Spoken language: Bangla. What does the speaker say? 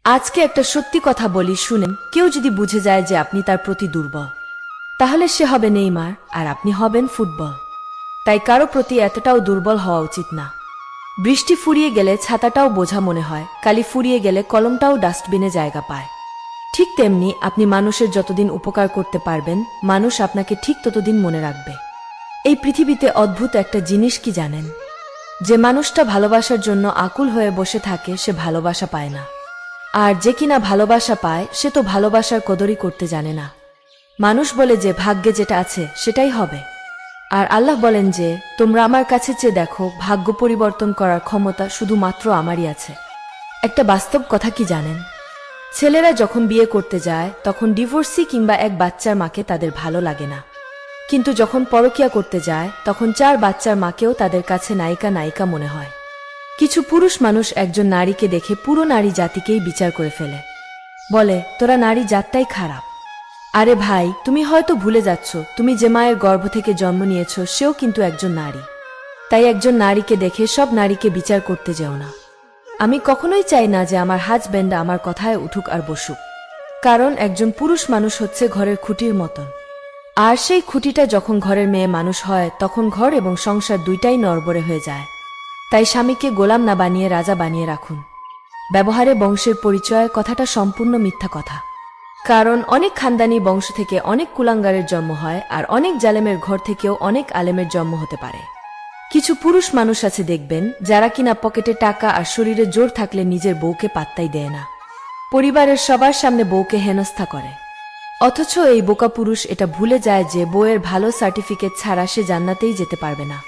আজকে একটা সত্যি কথা বলি শুনেন, কেউ যদি বুঝে যায় যে আপনি তার প্রতি দুর্বল, তাহলে সে হবে নেইমার আর আপনি হবেন ফুটবল। তাই কারো প্রতি এতটাও দুর্বল হওয়া উচিত না। বৃষ্টি ফুরিয়ে গেলে ছাতাটাও বোঝা মনে হয়, কালি ফুরিয়ে গেলে কলমটাও ডাস্টবিনে জায়গা পায়। ঠিক তেমনি আপনি মানুষের যতদিন উপকার করতে পারবেন, মানুষ আপনাকে ঠিক ততদিন মনে রাখবে। এই পৃথিবীতে অদ্ভুত একটা জিনিস কি জানেন? যে মানুষটা ভালোবাসার জন্য আকুল হয়ে বসে থাকে সে ভালোবাসা পায় না, আর যে কিনা ভালোবাসা পায় সে তো ভালোবাসার কদরই করতে জানে না। মানুষ বলে যে ভাগ্যে যেটা আছে সেটাই হবে, আর আল্লাহ বলেন যে তোমরা আমার কাছে চেয়ে দেখো, ভাগ্য পরিবর্তন করার ক্ষমতা শুধুমাত্র আমারই আছে। একটা বাস্তব কথা কি জানেন? ছেলেরা যখন বিয়ে করতে যায় তখন ডিভোর্সি কিংবা এক বাচ্চার মাকে তাদের ভালো লাগে না, কিন্তু যখন পরকিয়া করতে যায় তখন 4 বাচ্চার মাকেও তাদের কাছে নায়িকা নায়িকা মনে হয়। কিছু পুরুষ মানুষ একজন নারীকে দেখে পুরো নারী জাতিকেই বিচার করে ফেলে, বলে তোরা নারী জাতটাই খারাপ। আরে ভাই, তুমি হয়তো ভুলে যাচ্ছ তুমি যে মায়ের গর্ভ থেকে জন্ম নিয়েছ সেও কিন্তু একজন নারী। তাই একজন নারীকে দেখে সব নারীকে বিচার করতে যেও না। আমি কখনোই চাই না যে আমার হাজব্যান্ড আমার কথায় উঠুক আর বসুক, কারণ একজন পুরুষ মানুষ হচ্ছে ঘরের খুঁটির মতন, আর সেই খুঁটিটা যখন ঘরের মেয়ে মানুষ হয় তখন ঘর এবং সংসার দুইটাই নড়বড়ে হয়ে যায়। তাই স্বামীকে গোলাম না বানিয়ে রাজা বানিয়ে রাখুন। ব্যবহারে বংশের পরিচয় কথাটা সম্পূর্ণ মিথ্যা কথা, কারণ অনেক খানদানি বংশ থেকে অনেক কুলাঙ্গারের জন্ম হয়, আর অনেক জালেমের ঘর থেকেও অনেক আলেমের জন্ম হতে পারে। কিছু পুরুষ মানুষ আছে দেখবেন যারা কিনা পকেটে টাকা আর শরীরে জোর থাকলে নিজের বউকে পাত্তাই দেয় না, পরিবারের সবার সামনে বউকে হেনস্থা করে। অথচ এই বোকা পুরুষ এটা ভুলে যায় যে বউয়ের ভালো সার্টিফিকেট ছাড়া সে জান্নাতেই যেতে পারবে না।